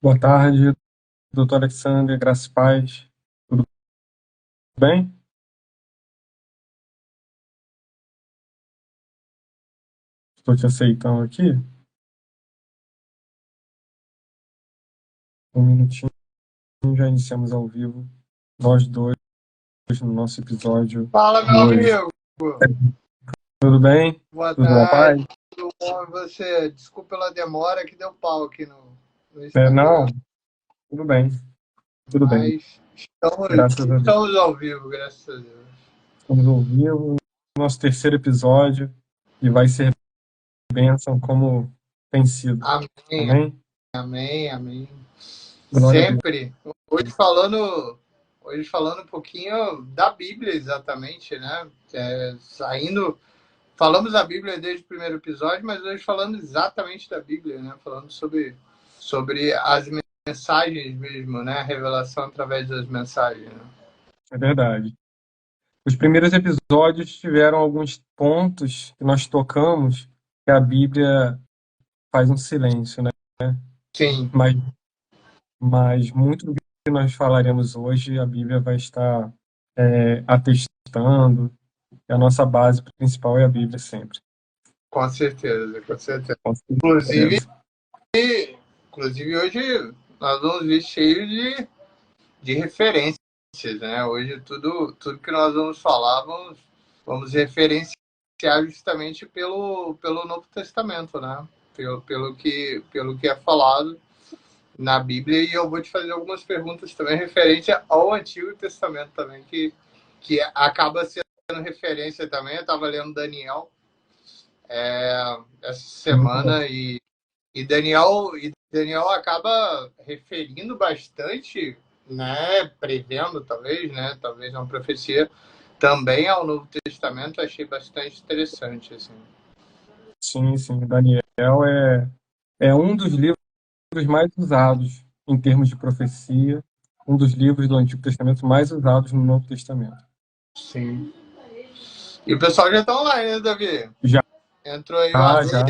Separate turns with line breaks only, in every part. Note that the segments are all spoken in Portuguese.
Boa tarde, doutor Alexandre, graças e paz. Tudo bem? Estou te aceitando aqui. Um minutinho, já iniciamos ao vivo. Nós dois no nosso episódio
Fala,
de
meu
hoje.
amigo.
Tudo bem?
Boa
Tudo na paz?
tarde. Tudo bom e você? Desculpa pela demora que deu pau aqui no
Não,
Instagram.
tudo bem. Tudo bem.
Mas estamos,
Graças a Deus.
estamos ao vivo, graças a Deus.
Estamos ao vivo. Nosso terceiro episódio. E vai ser bênção como tem sido.
Amém,
Amém?
amém, amém.
Glória a Deus.
Sempre. Hoje falando um pouquinho da Bíblia, exatamente, né? Falamos da Bíblia desde o primeiro episódio, mas hoje falando exatamente da Bíblia, né? Falando sobre as mensagens mesmo, né? A revelação através das mensagens, né?
É verdade. Os primeiros episódios tiveram alguns pontos que nós tocamos que a Bíblia faz um silêncio, né?
Sim,
Mas muito do que nós falaremos hoje, a Bíblia vai estar atestando, e a nossa base principal é a Bíblia sempre.
com certeza, com certeza.
Com
Inclusive,
certeza.
inclusive hoje nós vamos vir cheio de referências, né? Hoje tudo que nós vamos falar, vamos referenciar justamente pelo Novo Testamento, né? Pelo que é falado na Bíblia, e eu vou te fazer algumas perguntas também referente ao Antigo Testamento também, que acaba sendo referência também. Eu estava lendo Daniel essa
Muito bom.
semana e Daniel acaba referindo bastante, né, prevendo talvez uma profecia também ao Novo Testamento. Achei bastante interessante, assim.
Sim, sim. Daniel é um dos livros mais usados em termos de profecia, um dos livros do Antigo Testamento mais usados no Novo Testamento.
Sim. E o pessoal já está online, né, Davi?
Já,
Entrou aí o Ale,
já.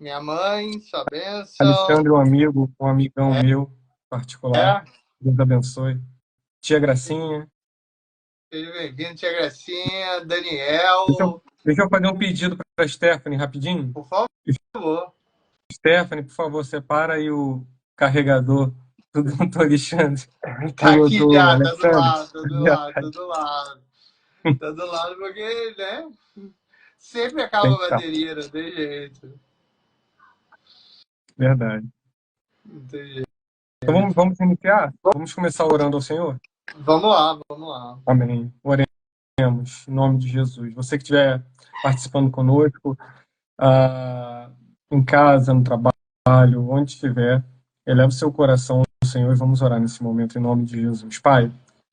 minha mãe, sua bênção.
Alexandre, um amigão meu particular.
É,
Deus abençoe. Tia Gracinha.
seja bem-vindo, tia Gracinha,
Deixa eu,
Daniel,
deixa eu fazer um pedido para a Stephanie, rapidinho.
por favor.
Stephanie, por favor, separa aí o carregador do doutor Alexandre,
Tá
do
aqui
doutor
já, tá do
Alexandre.
lado, tá do lado, tá do lado. Tá do lado porque, né? Sempre acaba
Tem
a
que estar,
bateria, não tem jeito.
verdade.
Não tem jeito.
Então vamos iniciar? Vamos começar orando ao Senhor?
Vamos lá, vamos lá.
Amém. Oremos, em nome de Jesus. Você que estiver participando conosco, ah, em casa, no trabalho, onde estiver, eleva o seu coração ao Senhor e vamos orar nesse momento em nome de Jesus. Pai,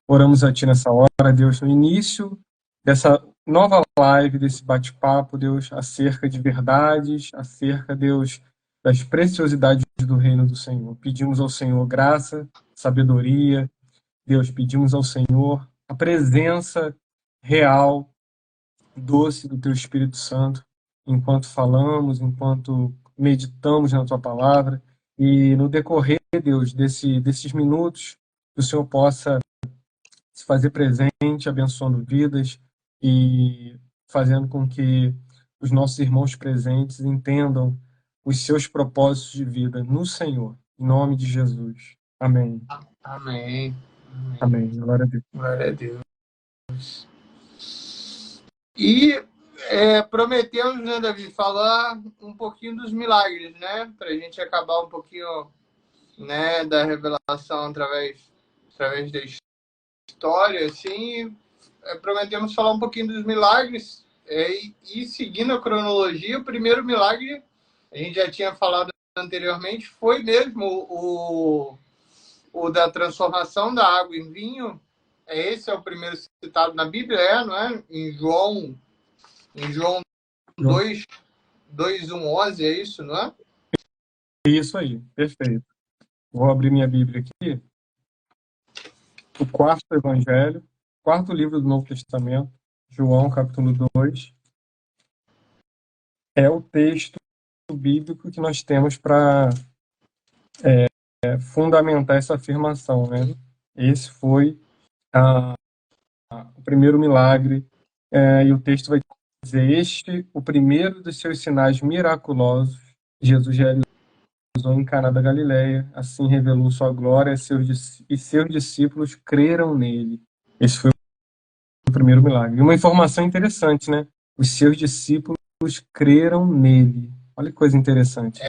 oramos a Ti nessa hora, Deus, no início dessa nova live, desse bate-papo, Deus, acerca de verdades, acerca, Deus, das preciosidades do reino do Senhor. Pedimos ao Senhor graça, sabedoria, Deus, pedimos ao Senhor a presença real, doce do Teu Espírito Santo, enquanto falamos, enquanto meditamos na Tua palavra, e no decorrer, Deus, desses minutos, que o Senhor possa se fazer presente, abençoando vidas e fazendo com que os nossos irmãos presentes entendam os seus propósitos de vida no Senhor, em nome de Jesus. Amém.
Amém. Amém.
Amém. Glória a Deus.
Glória a Deus. E prometemos, né, Davi, falar um pouquinho dos milagres, né? Para a gente acabar um pouquinho, né, da revelação através da história, assim. Prometemos falar um pouquinho dos milagres. E seguindo a cronologia, o primeiro milagre, a gente já tinha falado anteriormente, foi mesmo o da transformação da água em vinho. Esse é o primeiro citado na Bíblia, não é? Em João 2, 2, 1, 11, é isso, não é?
Isso aí, perfeito. Vou abrir minha Bíblia aqui. O quarto evangelho, quarto livro do Novo Testamento, João, capítulo 2, é o texto bíblico que nós temos para fundamentar essa afirmação, né? Esse foi o primeiro milagre, e o texto vai dizer: este, o primeiro dos seus sinais miraculosos, Jesus realizou em Caná da Galileia, assim revelou sua glória e seus discípulos creram nele. Esse foi o primeiro milagre. E uma informação interessante, né? Os seus discípulos creram nele. Olha que coisa interessante.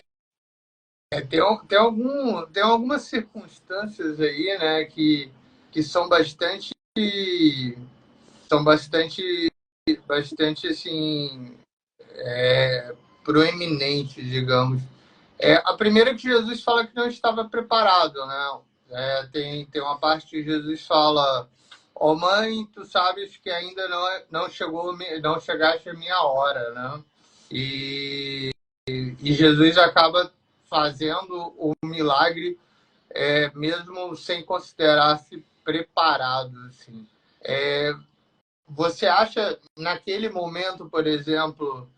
Tem algumas circunstâncias aí, né, que são bastante assim, proeminentes, digamos. A primeira é que Jesus fala que não estava preparado, né? Tem uma parte que Jesus fala: ó mãe, tu sabes que ainda não chegaste a minha hora, né? E Jesus acaba fazendo o milagre, mesmo sem considerar-se preparado, assim. Você acha, naquele momento, por exemplo,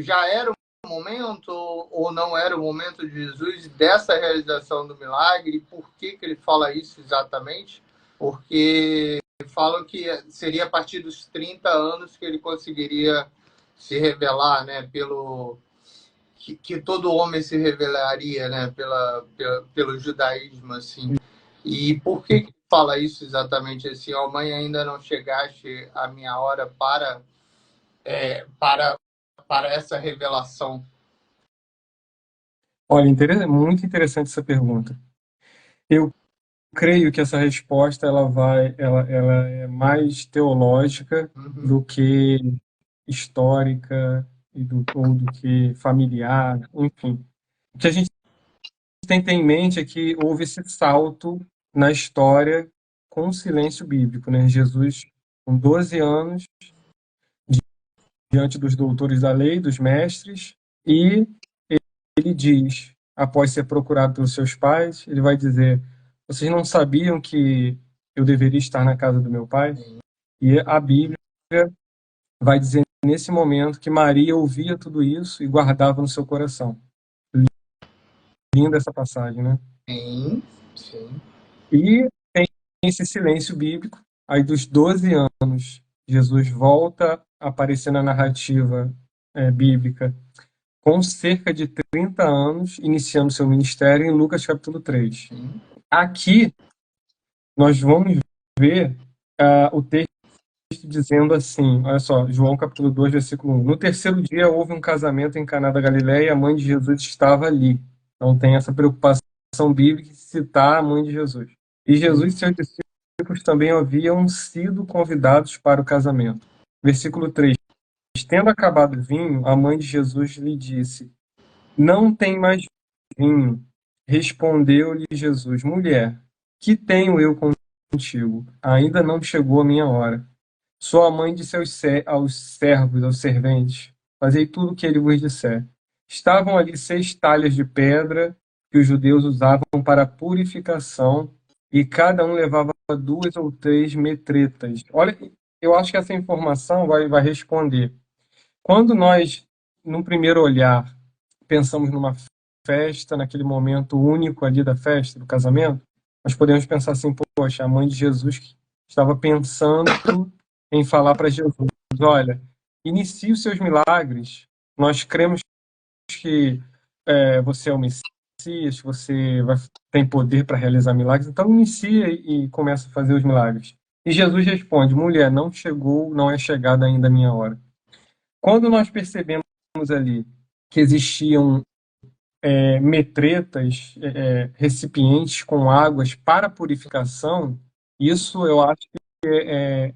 já era o momento ou não era o momento de Jesus dessa realização do milagre? Por que ele fala isso exatamente? Porque falam que seria a partir dos 30 anos que ele conseguiria se revelar, né, que todo homem se revelaria, né, pelo judaísmo, assim. E por que fala isso exatamente assim? Ó, mãe, ainda não chegaste a minha hora para, para essa revelação.
Olha, muito interessante essa pergunta. Eu creio que essa resposta ela é mais teológica do que histórica ou do que familiar, enfim. O que a gente tem que ter em mente é que houve esse salto na história com o silêncio bíblico, né? Jesus, com 12 anos, diante dos doutores da lei, dos mestres, e ele diz, após ser procurado pelos seus pais, ele vai dizer: vocês não sabiam que eu deveria estar na casa do meu pai? E a Bíblia vai dizer nesse momento que Maria ouvia tudo isso e guardava no seu coração. Linda essa passagem, né?
Sim, sim.
E tem esse silêncio bíblico. Aí, dos 12 anos, Jesus volta a aparecer na narrativa bíblica com cerca de 30 anos, iniciando seu ministério em Lucas capítulo 3. Aqui, nós vamos ver o texto dizendo assim, olha só, João capítulo 2, versículo 1. No terceiro dia houve um casamento em Caná da Galileia e a mãe de Jesus estava ali. Então tem essa preocupação bíblica de citar a mãe de Jesus. E Jesus e seus discípulos também haviam sido convidados para o casamento. Versículo 3. Tendo acabado o vinho, a mãe de Jesus lhe disse: não tem mais vinho. Respondeu-lhe Jesus: mulher, que tenho eu contigo? Ainda não chegou a minha hora. Sou a mãe de aos servos, aos serventes. Fazei tudo o que ele vos disser. Estavam ali 6 talhas de pedra que os judeus usavam para purificação, e cada um levava 2 ou 3 metretas. Olha, eu acho que essa informação vai responder. Quando nós, num primeiro olhar, pensamos numa festa, naquele momento único ali da festa, do casamento, nós podemos pensar assim: poxa, a mãe de Jesus que estava pensando em falar para Jesus: olha, inicie os seus milagres, nós cremos que você é o Messias, tem poder para realizar milagres, então inicia e começa a fazer os milagres. E Jesus responde: mulher, não chegou, não é chegada ainda a minha hora. Quando nós percebemos ali que existiam metretas, recipientes com águas para purificação, isso eu acho que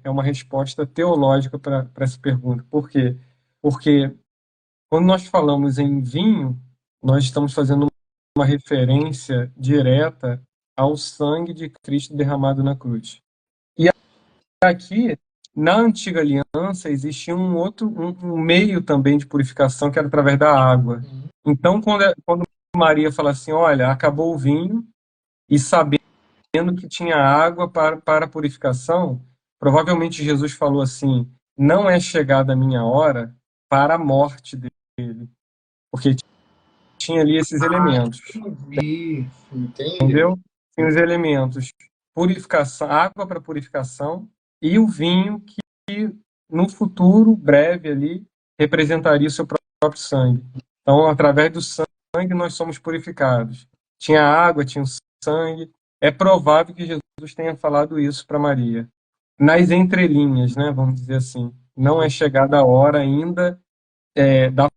é uma resposta teológica para essa pergunta. Por quê? Porque quando nós falamos em vinho, nós estamos fazendo uma referência direta ao sangue de Cristo derramado na cruz. E aqui, na antiga aliança, existia um meio também de purificação que era através da água. Então, quando Maria fala assim: olha, acabou o vinho, e sabendo que tinha água para a purificação, provavelmente Jesus falou assim: não é chegada a minha hora para a morte dele, porque tinha ali esses elementos,
Entendi. Entendi.
entendeu? Tem os elementos purificação, água para purificação e o vinho que no futuro breve ali representaria o seu próprio sangue. Então, através do sangue nós somos purificados. Tinha água, tinha o sangue. É provável que Jesus tenha falado isso para Maria. Nas entrelinhas, né, vamos dizer assim. Não é chegada a hora ainda da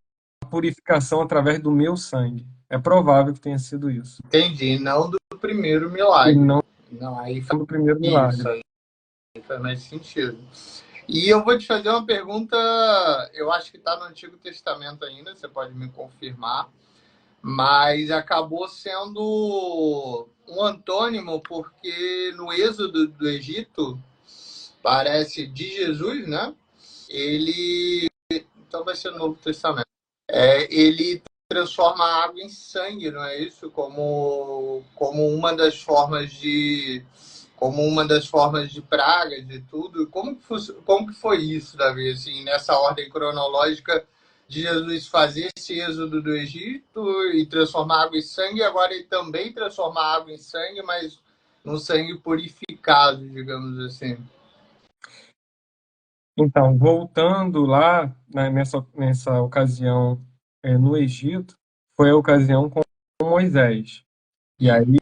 purificação através do meu sangue. É provável que tenha sido isso.
Entendi. Não do primeiro
E
milagre.
não
Não, aí faz
do primeiro
isso,
milagre.
aí faz mais sentido. E eu vou te fazer uma pergunta, eu acho que está no Antigo Testamento ainda, você pode me confirmar, mas acabou sendo um antônimo, porque no êxodo do Egito, parece de Jesus, né? Ele. Então vai ser no Novo Testamento. Ele transforma a água em sangue, não é isso? Como uma das formas de. Como uma das formas de pragas e tudo. Como que foi isso, Davi? Assim, nessa ordem cronológica de Jesus fazer esse êxodo do Egito e transformar água em sangue, e agora ele também transforma a água em sangue, mas num sangue purificado, digamos assim.
Então, voltando lá, né, nessa ocasião no Egito, foi a ocasião com Moisés. E aí,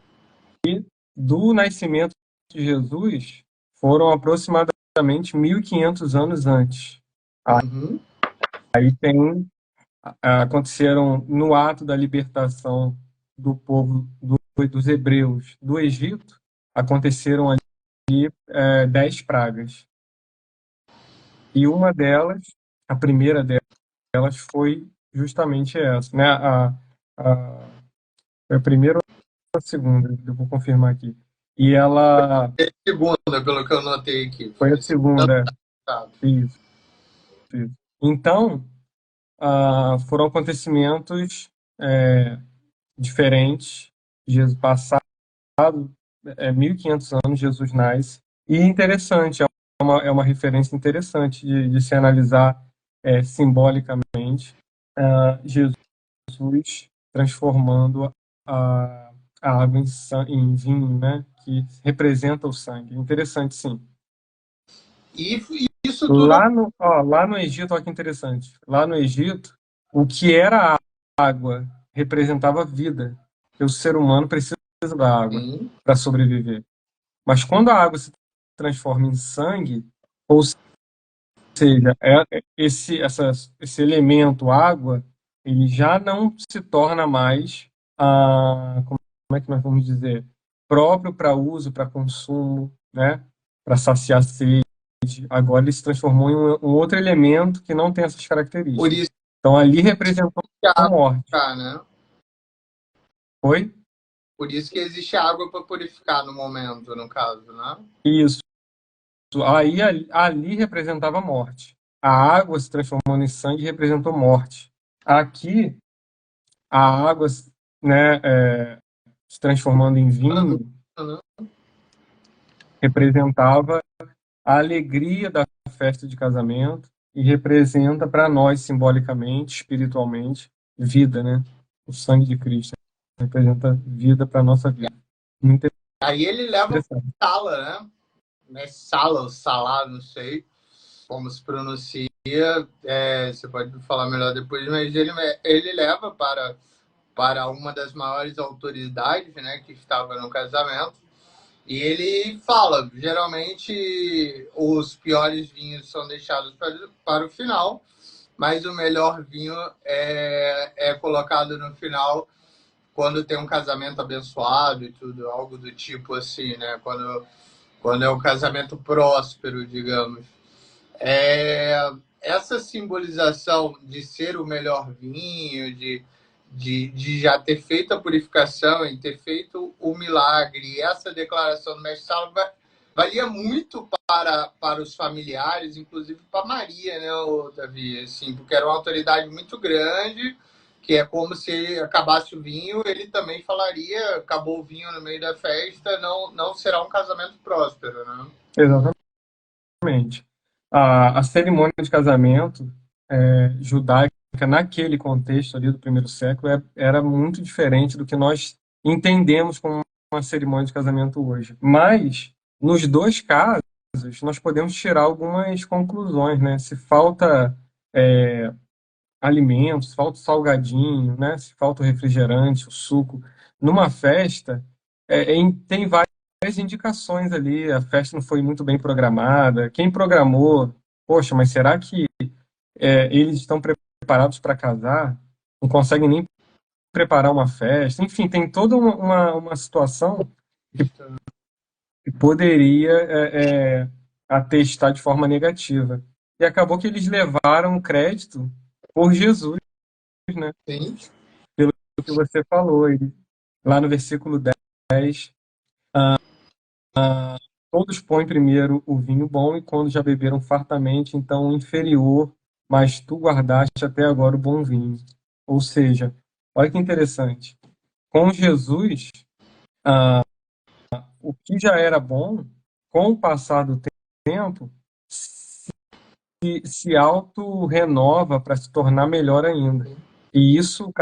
do nascimento de Jesus, foram aproximadamente 1.500 anos antes.
Uhum.
Aí aconteceram no ato da libertação do povo dos hebreus do Egito, aconteceram ali 10 pragas. E uma delas, a primeira delas, foi justamente essa, né? Foi a primeira ou a segunda, eu vou confirmar aqui. E ela
Segunda, pelo que eu notei aqui.
foi a
Foi segunda.
segunda, isso, isso. Então, foram acontecimentos diferentes. Jesus passado 1.500 anos, Jesus nasce. E interessante, é uma referência interessante de se analisar simbolicamente. Jesus transformando a água em vinho, né? Que representa o sangue. Interessante, sim.
E isso tudo.
Lá no Egito, olha que interessante. Lá no Egito, o que era água representava vida. Porque o ser humano precisa da água para sobreviver. Mas quando a água se transforma em sangue, ou seja, esse elemento água, ele já não se torna mais, como é que nós vamos dizer, próprio para uso, para consumo, né? Para saciar sede. Agora ele se transformou em um outro elemento que não tem essas
Por
características.
isso
Então ali representou
que a
a
água
morte.
purificar, né?
Foi?
Por isso que existe água para purificar no momento, no caso, né?
Isso. Aí ali representava a morte. A água se transformando em sangue representou morte. Aqui, a água, né, se transformando em vinho representava a alegria da festa de casamento e representa para nós, simbolicamente, espiritualmente, vida, né? O sangue de Cristo representa vida para a nossa vida. Muito
Aí ele leva
interessante.
para sala, né? Não é sala ou salá, não sei como se pronuncia. Você pode falar melhor depois, mas ele leva para uma das maiores autoridades, né, que estava no casamento. E ele fala, geralmente os piores vinhos são deixados para o final, mas o melhor vinho é colocado no final quando tem um casamento abençoado e tudo, algo do tipo assim, né? Quando é um casamento próspero, digamos. Essa simbolização de ser o melhor vinho, de já ter feito a purificação e ter feito o milagre, essa declaração do mestre Sala valia muito para os familiares, inclusive para Maria, né, Davi? Assim, porque era uma autoridade muito grande, que é como se acabasse o vinho, ele também falaria, acabou o vinho no meio da festa, não será um casamento próspero, né?
Exatamente. A cerimônia de casamento judaica naquele contexto ali do primeiro século, era muito diferente do que nós entendemos como uma cerimônia de casamento hoje. Mas, nos dois casos, nós podemos tirar algumas conclusões, né? Se falta alimentos, se falta o salgadinho, né? Se falta o refrigerante, o suco, numa festa, tem várias indicações ali. A festa não foi muito bem programada. Quem programou, poxa, mas será que eles estão preparados para casar? Não conseguem nem preparar uma festa? Enfim, tem toda uma situação que poderia atestar de forma negativa. E acabou que eles levaram o crédito por Jesus, né?
Sim.
Pelo que você falou. Lá no versículo 10, todos põem primeiro o vinho bom e quando já beberam fartamente, então o inferior, mas tu guardaste até agora o bom vinho. Ou seja, olha que interessante. Com Jesus, o que já era bom, com o passar do tempo, se auto-renova para se tornar melhor ainda. E isso, o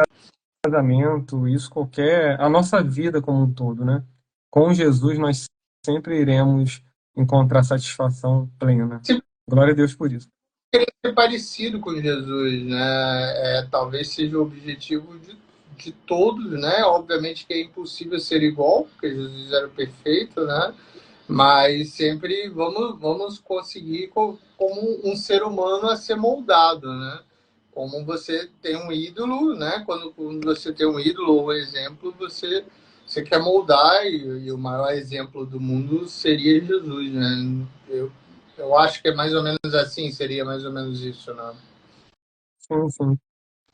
casamento, isso qualquer. A nossa vida como um todo, né? Com Jesus, nós sempre iremos encontrar satisfação plena.
Se
Glória a Deus por isso.
querer ser parecido com Jesus, né? Talvez seja o objetivo de todos, né? Obviamente que é impossível ser igual, porque Jesus era perfeito, né? Mas sempre vamos conseguir como um ser humano a ser moldado, né? Como você tem um ídolo, né? Quando você tem um ídolo ou um exemplo, você quer moldar e o maior exemplo do mundo seria Jesus, né? Eu acho que é mais ou menos assim, seria mais ou menos isso, né?
Sim, sim.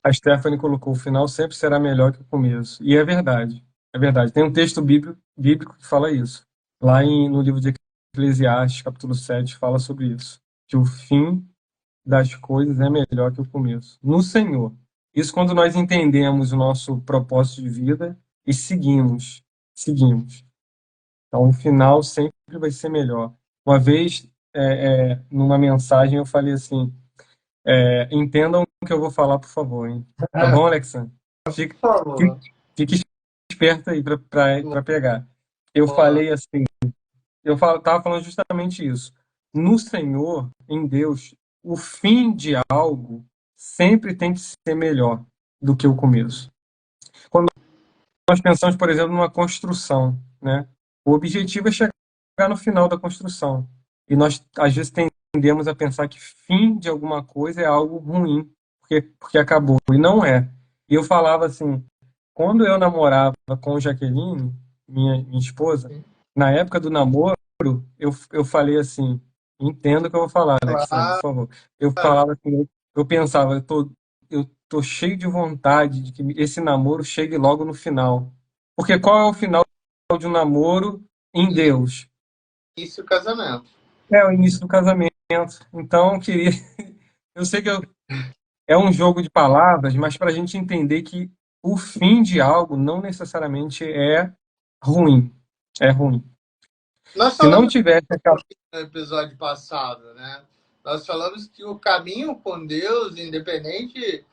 A Stephanie colocou: o final sempre será melhor que o começo. E é verdade. É verdade. Tem um texto bíblico que fala isso. Lá no livro de Eclesiastes, capítulo 7, fala sobre isso. Que o fim das coisas é melhor que o começo. No Senhor. Isso quando nós entendemos o nosso propósito de vida e seguimos. Seguimos. Então, o final sempre vai ser melhor. Uma vez, numa mensagem, eu falei assim: entendam o que eu vou falar, por favor, hein? Tá bom, Alexandre? Fique,
Por
fique,
favor.
fique esperto aí para pegar. Eu falei assim, tava falando justamente isso. No Senhor, em Deus, o fim de algo sempre tem que ser melhor do que o começo. Quando nós pensamos, por exemplo, numa construção, né? O objetivo é chegar no final da construção. E nós, às vezes, tendemos a pensar que fim de alguma coisa é algo ruim, porque acabou. E não é. E eu falava assim, quando eu namorava com Jaqueline, minha esposa, na época do namoro, eu falei assim, entenda o que eu vou falar, Alexandre, por
Claro,
favor. Eu falava assim, eu pensava, eu tô cheio de vontade de que esse namoro chegue logo no final. Porque qual é o final de um namoro em Deus?
isso é o casamento.
É o início do casamento. Então, eu queria. Eu sei que é um jogo de palavras, mas para a gente entender que o fim de algo não necessariamente é ruim. É ruim.
Nós
Se não
falamos
tivesse aquela.
no episódio passado, né? Nós falamos que o caminho com Deus, independente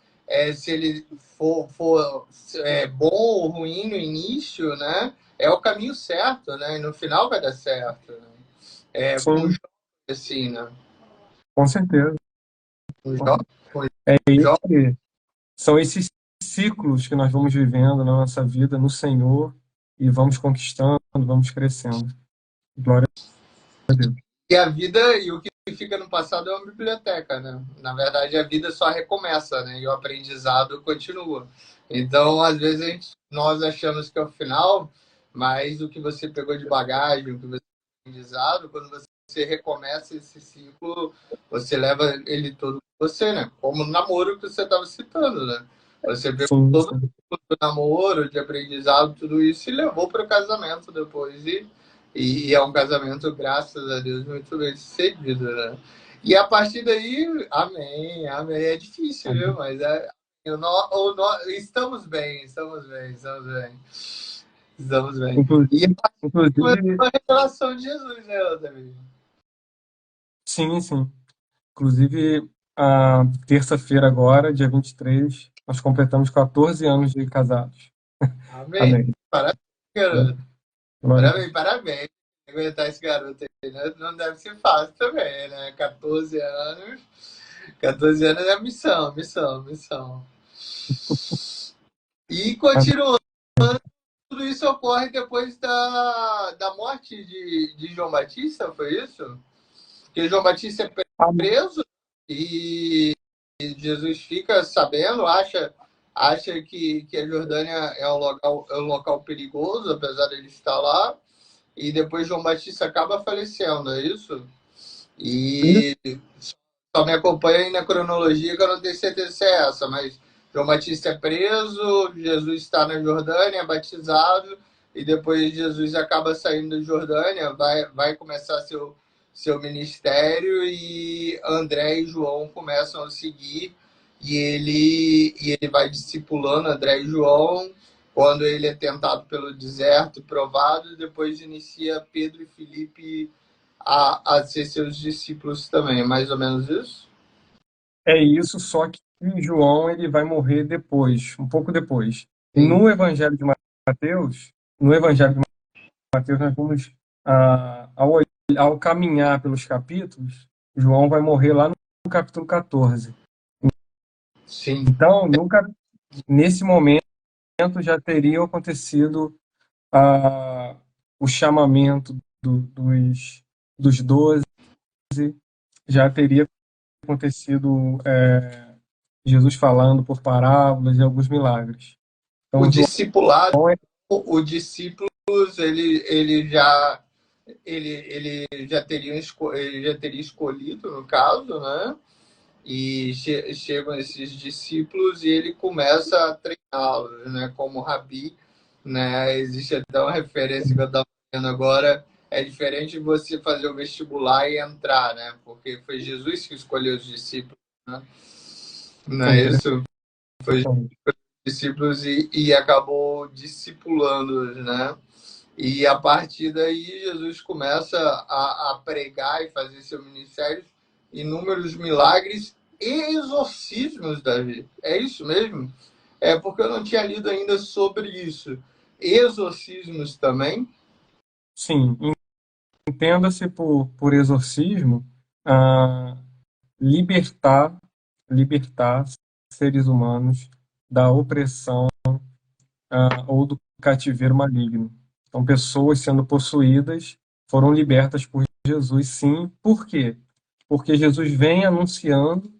se ele for bom ou ruim no início, né? É o caminho certo, né? E no final vai dar certo. Né? Com
Sim,
jovens, assim, né?
com certeza.
Com jovens, com
É
jovens.
esse, são esses ciclos que nós vamos vivendo na nossa vida no Senhor e vamos conquistando, vamos crescendo. Glória a Deus.
E a vida, e o que fica no passado é uma biblioteca, né? Na verdade, a vida só recomeça, né? E o aprendizado continua. Então, às vezes, nós achamos que é o final, mas o que você pegou de bagagem, o que você aprendizado, quando você recomeça esse ciclo, você leva ele todo com você, né? Como o namoro que você estava citando, né? Você pegou
Sim,
todo
sim.
o namoro, de aprendizado, tudo isso, e levou para o casamento depois. E é um casamento, graças a Deus, muito bem sucedido, né? E a partir daí, amém, amém. É difícil, viu? Mas estamos bem, estamos bem, estamos bem. Estamos bem. E
Inclusive,
começou
inclusive,
a revelação de Jesus, né, David?
sim, sim. Inclusive, terça-feira agora, dia 23, nós completamos 14 anos de casados.
Amém.
Amém.
Parabéns, garoto.
Glória a Deus.
Parabéns, parabéns. Aguentar esse garoto aí, né? Não deve ser fácil também, né? 14 anos. 14 anos é missão, missão, missão. E continuando, tudo isso ocorre depois da morte de João Batista, foi isso? Porque João Batista é
Amém.
preso e Jesus fica sabendo, acha que a Jordânia é um local perigoso, apesar de ele estar lá, e depois João Batista acaba falecendo, é isso? E só me acompanha aí na cronologia que eu não tenho certeza se é essa, mas João Batista é preso, Jesus está na Jordânia, é batizado, e depois Jesus acaba saindo da Jordânia, vai começar seu ministério, e André e João começam a seguir, e ele vai discipulando André e João, quando ele é tentado pelo deserto, provado, e depois inicia Pedro e Filipe a ser seus discípulos também, é mais ou menos isso?
É isso, só que João ele vai morrer depois, um pouco depois.
Sim.
No Evangelho de Mateus, no Evangelho de Mateus nós vamos, ao caminhar pelos capítulos, João vai morrer lá no capítulo 14.
Sim.
Então, nesse momento já teria acontecido o chamamento dos 12, já teria acontecido Jesus falando por parábolas e alguns milagres.
O
Então,
discipulado,
João
o discípulos, ele já teria escolhido, no caso, né? E chegam esses discípulos e ele começa a treiná-los, né? Como rabi, né? Existe até uma referência que eu estava vendo agora. É diferente de você fazer o vestibular e entrar, né? Porque foi Jesus que escolheu os discípulos, né? Não
é
é isso?
interessante.
Discípulos e acabou discipulando-os, né? E a partir daí Jesus começa a pregar e fazer seu ministério, inúmeros milagres e exorcismos, Davi. É isso mesmo? É porque eu não tinha lido ainda sobre isso. Exorcismos também?
Sim, entenda-se por exorcismo, ah, libertar, libertar seres humanos da opressão, ou do cativeiro maligno. Então, pessoas sendo possuídas foram libertas por Jesus, sim. Por quê? Porque Jesus vem anunciando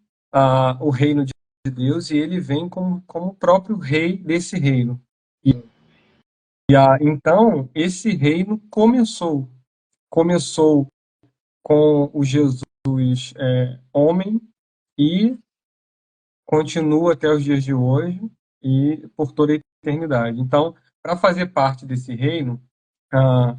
o reino de Deus e ele vem como o próprio rei desse reino. Então, esse reino começou com o Jesus homem e continua até os dias de hoje e por toda a eternidade. Então, para fazer parte desse reino, ah,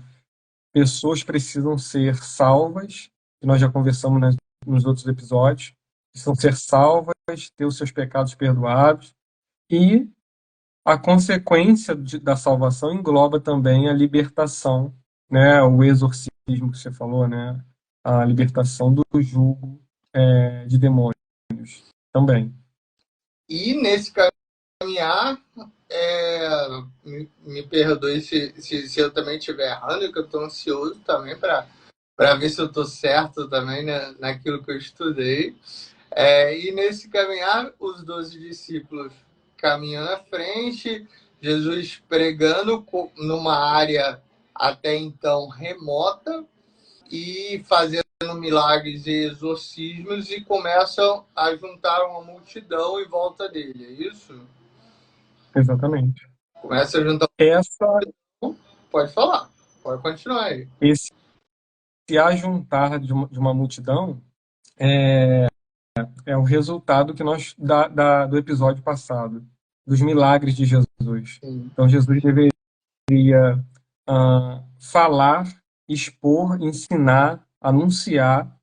pessoas precisam ser salvas, que nós já conversamos nos outros episódios, precisam ser salvas, ter os seus pecados perdoados, e a consequência da salvação engloba também a libertação, né, o exorcismo que você falou, né, a libertação do jugo de demônios também.
E nesse caminhar, me perdoe se eu também estiver errando, que eu estou ansioso também para ver se eu estou certo também, né, naquilo que eu estudei. E nesse caminhar, os 12 discípulos caminham na frente, Jesus pregando numa área até então remota e fazendo milagres e exorcismos, e começam a juntar uma multidão em volta dele, é isso?
Exatamente.
Começa a juntar.
Essa,
Pode falar, pode continuar aí.
esse ajuntar de uma multidão é o resultado que do episódio passado, dos milagres de Jesus.
Sim.
Então, Jesus deveria falar, expor, ensinar, anunciar,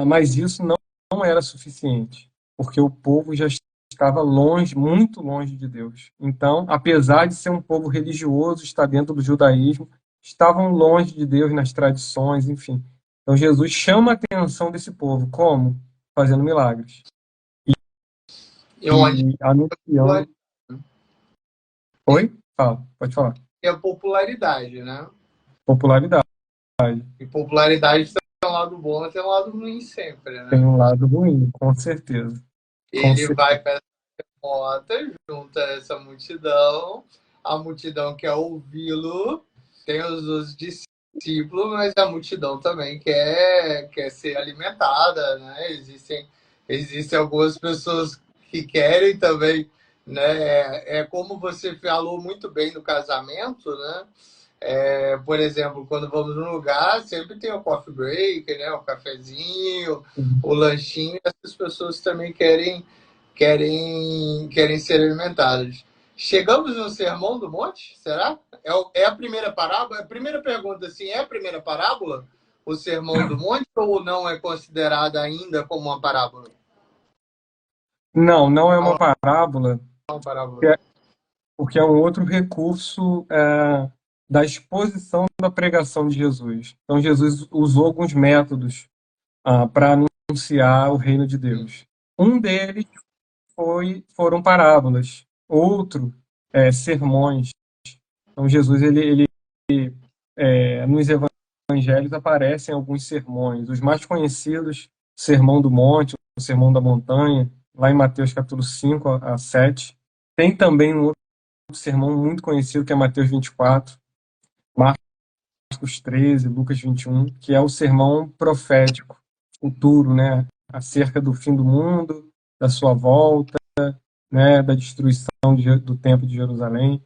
mas isso não era suficiente, porque o povo já estava longe, muito longe de Deus. Então, apesar de ser um povo religioso, estar dentro do judaísmo, estavam longe de Deus nas tradições, enfim. Então, Jesus chama a atenção desse povo. Como? Fazendo milagres.
E onde
e anunciando. Oi? Fala, pode falar.
é a popularidade, né?
Popularidade.
E popularidade tem um lado bom e tem um lado ruim sempre,
Tem
né?
um lado ruim, com certeza. Com
Ele
certeza.
vai para essa rota, junta essa multidão, a multidão quer ouvi-lo, tem os discípulos, mas a multidão também quer ser alimentada, né? Existem algumas pessoas que querem também, né? É como você falou muito bem no casamento, né? Por exemplo, quando vamos num lugar, sempre tem o coffee break, né? O cafezinho, o lanchinho. Essas pessoas também querem ser alimentadas. Chegamos no Sermão do Monte? Será? É a primeira parábola? A primeira pergunta, assim, é a primeira parábola? O Sermão do Monte ou não é considerada ainda como uma parábola?
Não, não é
Não
uma
é
parábola,
uma parábola.
porque porque é um outro recurso da exposição da pregação de Jesus. Então, Jesus usou alguns métodos para anunciar o reino de
Sim.
Deus. Um deles foram parábolas, outro, sermões. Então, Jesus, nos evangelhos aparecem alguns sermões. Os mais conhecidos, o Sermão do Monte, o Sermão da Montanha, lá em Mateus capítulo 5 a 7. Tem também um outro sermão muito conhecido que é Mateus 24, Marcos 13, Lucas 21, que é o sermão profético, futuro, né? Acerca do fim do mundo, da sua volta, né? Da destruição do templo de Jerusalém.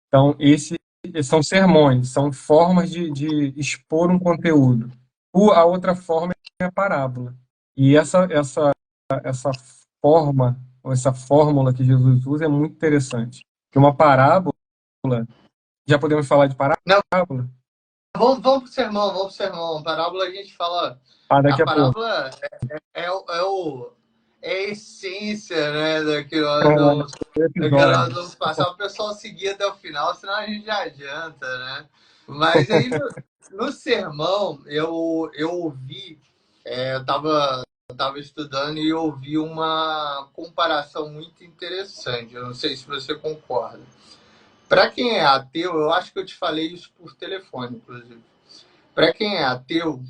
Então, esses são sermões, são formas de expor um conteúdo. A outra forma é a parábola. E essa forma, ou essa fórmula que Jesus usa é muito interessante. Que uma parábola, já podemos falar de
Não,
parábola?
vamos pro sermão, vamos pro sermão. Parábola a gente fala. A
Daqui a pouco.
parábola é a essência, né, daquilo nós
Episódio.
vamos passar. O pessoal seguir até o final, senão a gente já adianta, né? Mas aí no sermão eu ouvi, eu tava estudando e eu ouvi uma comparação muito interessante. Eu não sei se você concorda. Para quem é ateu, eu acho que eu te falei isso por telefone, inclusive. Para quem é ateu,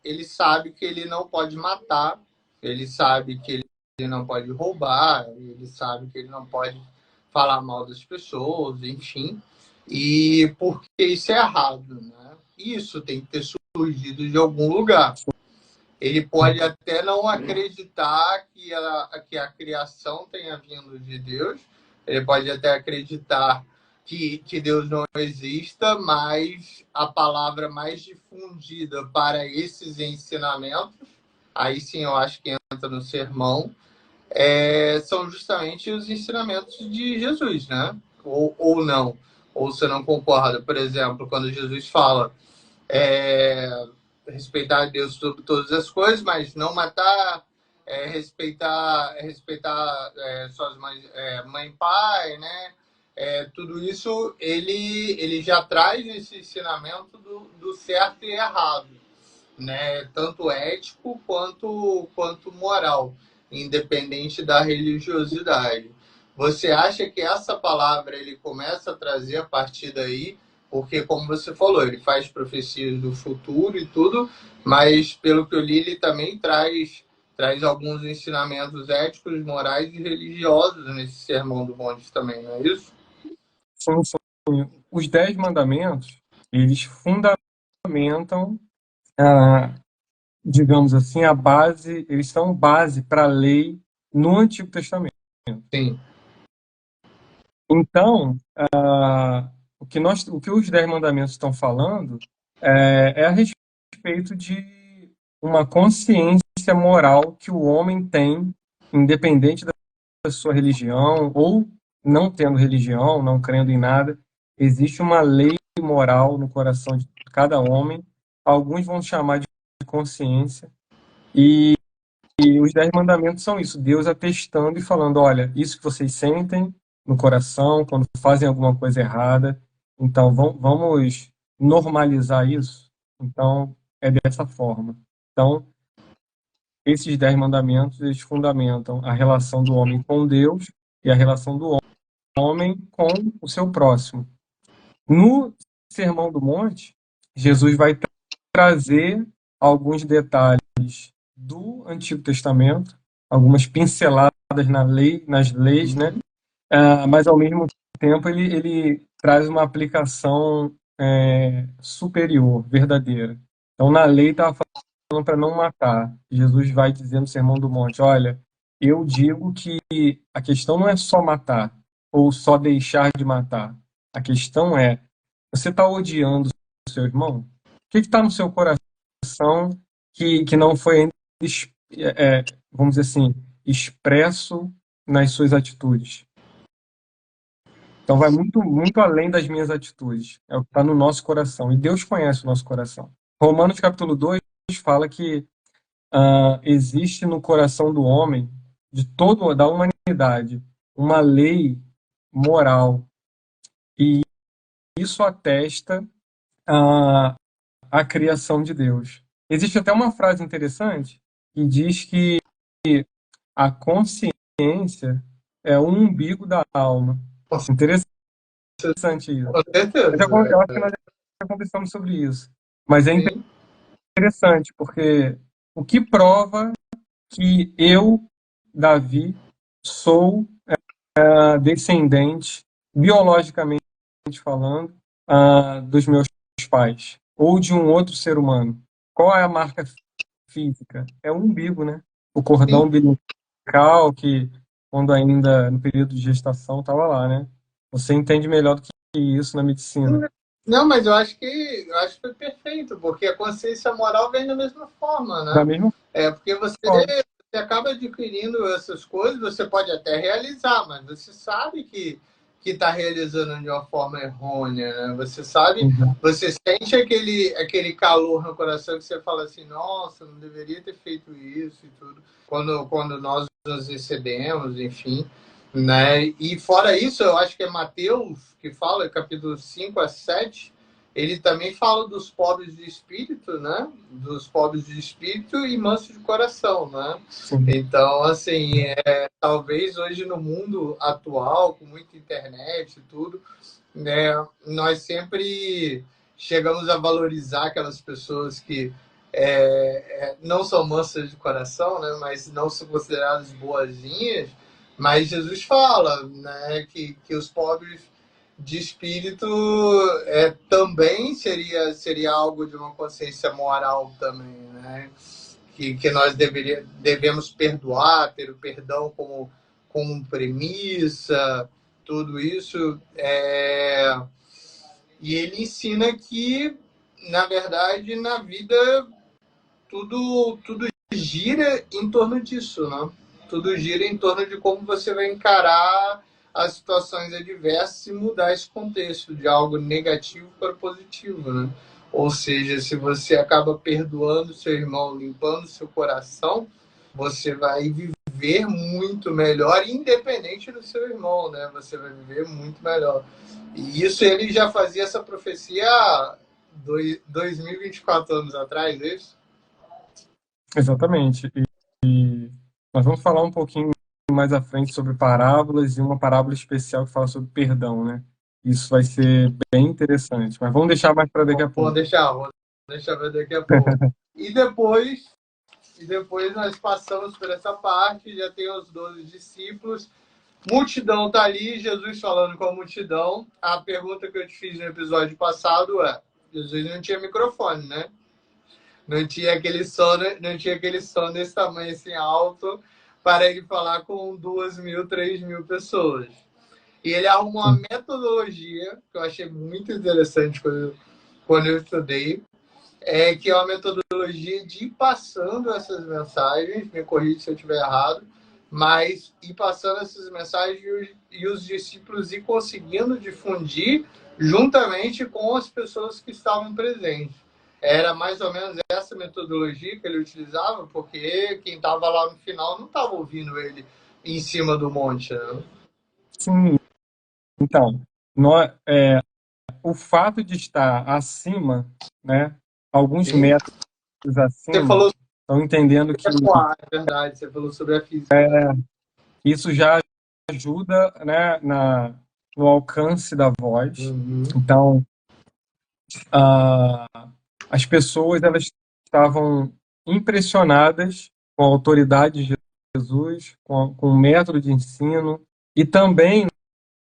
ele sabe que ele não pode matar, ele sabe que ele não pode roubar, ele sabe que ele não pode falar mal das pessoas, enfim, e porque isso é errado, né? Isso tem que ter surgido de algum lugar. Ele pode até não acreditar que a criação tenha vindo de Deus, ele pode até acreditar que Deus não exista, mas a palavra mais difundida para esses ensinamentos, aí sim eu acho que entra no sermão, são justamente os ensinamentos de Jesus, né? Ou não. Ou você não concorda, por exemplo, quando Jesus fala respeitar a Deus sobre todas as coisas, mas não matar, respeitar suas mães, mãe e pai, né? Tudo isso ele já traz esse ensinamento do certo e errado, né? Tanto ético quanto moral, independente da religiosidade. Você acha que essa palavra ele começa a trazer a partir daí? Porque, como você falou, ele faz profecias do futuro e tudo, mas, pelo que eu li, ele também traz alguns ensinamentos éticos, morais e religiosos nesse Sermão do Monte também, não é isso?
Os 10 mandamentos, eles fundamentam, ah, digamos assim, a base, eles são base para a lei no Antigo Testamento.
Sim.
Então, o que os 10 mandamentos estão falando a respeito de uma consciência moral que o homem tem, independente da sua religião, ou não tendo religião, não crendo em nada, existe uma lei moral no coração de cada homem. Alguns vão chamar de consciência, e os 10 mandamentos são isso, Deus atestando e falando, olha, isso que vocês sentem no coração, quando fazem alguma coisa errada, então vamos normalizar isso. Então, é dessa forma. Então, esses 10 mandamentos, eles fundamentam a relação do homem com Deus e a relação do homem com o seu próximo. No Sermão do Monte, Jesus vai trazer alguns detalhes do Antigo Testamento, algumas pinceladas nas leis, né? Mas ao mesmo tempo ele traz uma aplicação superior, verdadeira. Então, na lei estava falando para não matar. Jesus vai dizendo no Sermão do Monte: olha, eu digo que a questão não é só matar ou só deixar de matar. A questão é: você está odiando o seu irmão? O que está no seu coração que não foi ainda, vamos dizer assim, expresso nas suas atitudes? Então vai muito, muito além das minhas atitudes. É o que está no nosso coração. E Deus conhece o nosso coração. Romanos capítulo 2 fala que existe no coração do homem, da humanidade, uma lei moral. E isso atesta a criação de Deus. Existe até uma frase interessante que diz que a consciência é o umbigo da alma. Interessante isso.
Com certeza.
Eu acho que nós já conversamos sobre isso. Mas é
Sim.
interessante, porque o que prova que eu, Davi, sou descendente, biologicamente falando, dos meus pais, ou de um outro ser humano. Qual é a marca física? É o umbigo, né? O cordão
Sim.
umbilical, que quando ainda no período de gestação estava lá, né? Você entende melhor do que isso na medicina.
Não, mas eu acho que foi perfeito, porque a consciência moral vem da mesma forma,
Da
né?
mesma
Porque você
forma.
acaba adquirindo essas coisas, você pode até realizar, mas você sabe que está realizando de uma forma errônea, né? Você sabe,
Uhum.
você sente aquele calor no coração que você fala assim, nossa, não deveria ter feito isso e tudo, quando nós nos excedemos, enfim. Né? E fora isso, eu acho que é Mateus que fala, capítulo 5 a 7, ele também fala dos pobres de espírito, né? Dos pobres de espírito e mansos de coração, né?
Sim.
Então, assim, talvez hoje no mundo atual, com muita internet e tudo, né, nós sempre chegamos a valorizar aquelas pessoas que não são mansas de coração, né, mas não são consideradas boazinhas. Mas Jesus fala, né, que os pobres de espírito também seria algo de uma consciência moral também, né? Que nós devemos perdoar, ter o perdão como premissa, tudo isso. E ele ensina que, na verdade, na vida, tudo gira em torno disso, né? Tudo gira em torno de como você vai encarar as situações adversas e mudar esse contexto de algo negativo para positivo, né? Ou seja, se você acaba perdoando seu irmão, limpando seu coração, você vai viver muito melhor, independente do seu irmão, né? Você vai viver muito melhor. E isso ele já fazia essa profecia há 2024 anos atrás, é isso?
Exatamente. E nós vamos falar um pouquinho mais à frente sobre parábolas e uma parábola especial que fala sobre perdão, né? Isso vai ser bem interessante, mas vamos deixar mais para daqui a pouco.
Vou deixar para daqui a pouco. E depois nós passamos por essa parte, já tem os 12 discípulos, multidão está ali, Jesus falando com a multidão. A pergunta que eu te fiz no episódio passado é: Jesus não tinha microfone, né? Não tinha aquele som desse tamanho assim alto para ele falar com 2.000, 3.000 pessoas. E ele arrumou uma metodologia que eu achei muito interessante quando eu estudei, que é uma metodologia de ir passando essas mensagens, me corrija se eu estiver errado, mas ir passando essas mensagens e os discípulos ir conseguindo difundir juntamente com as pessoas que estavam presentes. Era mais ou menos essa metodologia que ele utilizava, porque quem estava lá no final não estava ouvindo ele em cima do monte, né?
Sim, então, o fato de estar acima, né, alguns
Sim.
metros
Você
acima,
falou
Estão entendendo que
É verdade, você falou sobre a física, né?
isso já ajuda, né, no alcance da voz.
Uhum.
Então, as pessoas elas estavam impressionadas com a autoridade de Jesus, com o método de ensino, e também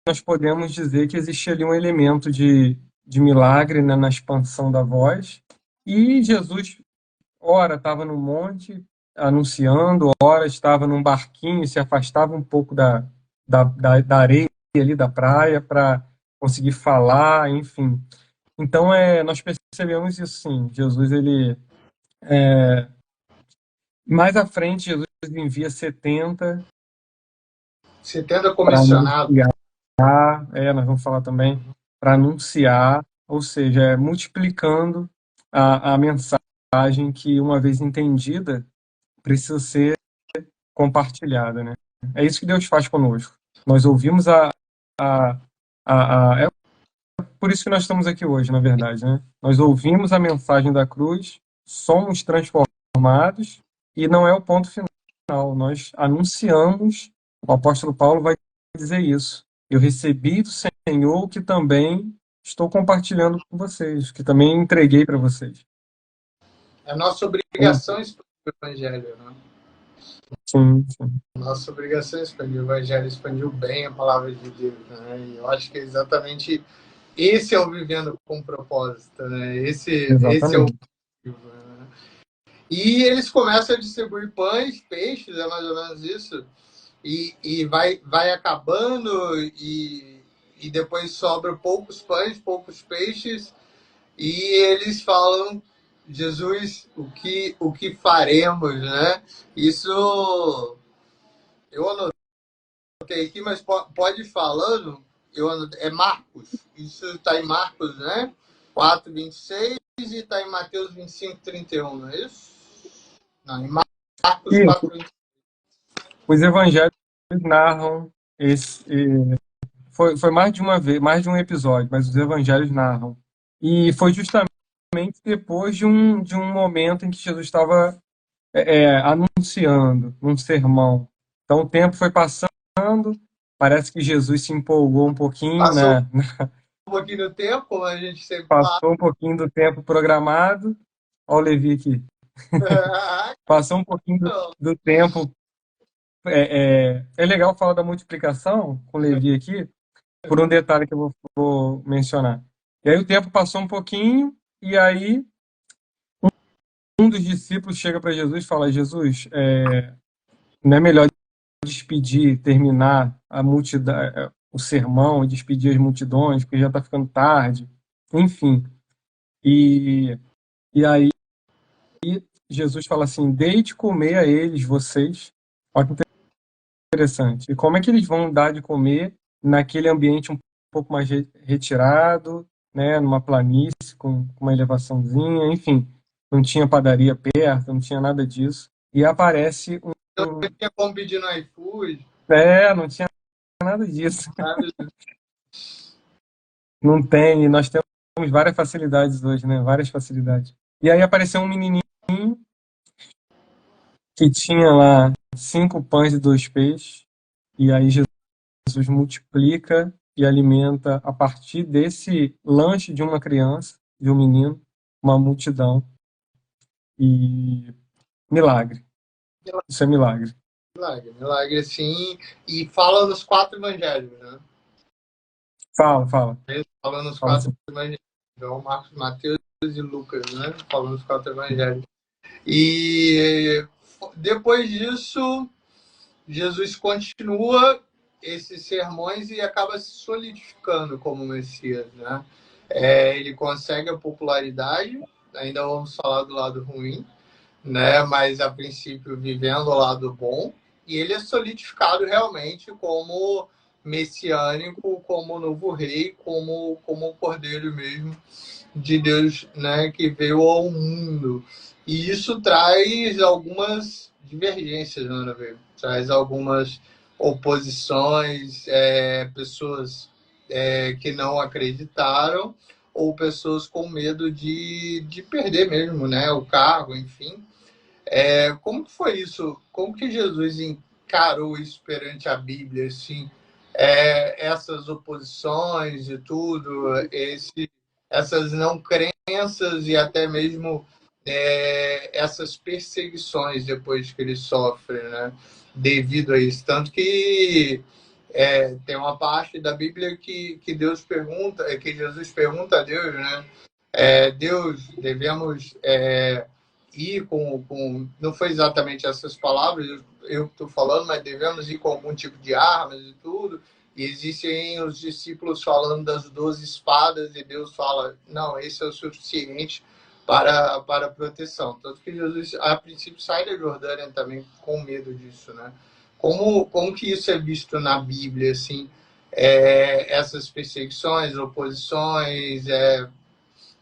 nós podemos dizer que existia ali um elemento de milagre, né, na expansão da voz. E Jesus, ora, estava no monte anunciando, ora, estava num barquinho e se afastava um pouco da areia ali da praia para conseguir falar, enfim. Então, nós percebemos isso, sim. Jesus, ele... Mais à frente, Jesus envia 70
Você tenta
para
comissionado.
anunciar, nós vamos falar também, para anunciar, ou seja, multiplicando a mensagem que, uma vez entendida, precisa ser compartilhada, né? É isso que Deus faz conosco. Nós ouvimos é por isso que nós estamos aqui hoje, na verdade, né? Nós ouvimos a mensagem da cruz, somos transformados e não é o ponto final. Nós anunciamos, o apóstolo Paulo vai dizer isso. Eu recebi do Senhor o que também estou compartilhando com vocês, que também entreguei para vocês.
É nossa obrigação expandir o evangelho, né?
Sim, sim.
Nossa obrigação é expandir o evangelho, expandir o bem a palavra de Deus, né? E eu acho que é exatamente esse é o vivendo com propósito, né? Esse é o
Exatamente.
objetivo, né? E eles começam a distribuir pães, peixes, é mais ou menos isso, e vai acabando e depois sobra poucos pães, poucos peixes, e eles falam, Jesus, o que faremos, né? Isso eu anotei aqui, mas pode ir falando. É Marcos. Isso está em Marcos, né? 4:26 e está em Mateus 25:31, não é isso? Não, em Marcos
E
4:26.
os evangelhos narram foi mais de uma vez, mais de um episódio, mas os evangelhos narram. E foi justamente depois de um momento em que Jesus estava anunciando um sermão. Então o tempo foi passando, parece que Jesus se empolgou um pouquinho,
Passou
né?
um pouquinho do tempo, como a gente sempre fala.
Passou um pouquinho do tempo programado. Olha o Levi aqui. Passou um pouquinho do tempo. É legal falar da multiplicação com o Levi aqui, por um detalhe que eu vou mencionar. E aí o tempo passou um pouquinho, e aí um dos discípulos chega para Jesus e fala: Jesus, não é melhor despedir, terminar a multidão, o sermão e despedir as multidões, porque já está ficando tarde, enfim. E aí Jesus fala assim: dei de comer a eles, vocês. Olha que interessante. E como é que eles vão dar de comer naquele ambiente um pouco mais retirado, né, numa planície com uma elevaçãozinha, enfim, não tinha padaria perto, não tinha nada disso. E aparece
Eu tinha como pedir no iFood,
não tinha nada disso.
sabe?
Não tem, e nós temos várias facilidades hoje, né? Várias facilidades. E aí apareceu um menininho que tinha lá 5 pães e 2 peixes, e aí Jesus multiplica e alimenta a partir desse lanche de uma criança, de um menino, uma multidão. E milagre. Isso é milagre.
Milagre, milagre, sim. E fala nos 4 evangelhos, né?
Fala, fala.
Fala nos
Fala
4
assim.
evangelhos. João, Marcos, Mateus e Lucas, né? Falando nos 4 evangelhos. E depois disso, Jesus continua esses sermões e acaba se solidificando como Messias, né? Ele consegue a popularidade, ainda vamos falar do lado ruim, né? Mas a princípio vivendo o lado bom, e ele é solidificado realmente como messiânico, como novo rei, como o cordeiro mesmo de Deus, né, que veio ao mundo. E isso traz algumas divergências, né, traz algumas oposições, pessoas que não acreditaram, ou pessoas com medo de perder mesmo, né, o cargo, enfim. Como que foi isso? Como que Jesus encarou isso perante a Bíblia, assim? Essas oposições e tudo, essas não crenças e até mesmo essas perseguições depois que ele sofre, né? Devido a isso. Tanto que tem uma parte da Bíblia que Deus pergunta, que Jesus pergunta a Deus, né? Deus, devemos ir não foi exatamente essas palavras, eu estou falando, mas devemos ir com algum tipo de armas e tudo. E existem os discípulos falando das 12 espadas, e Deus fala: não, esse é o suficiente para proteção. Tanto que Jesus, a princípio, sai da Jordânia também com medo disso, né? Como que isso é visto na Bíblia, assim, essas perseguições, oposições,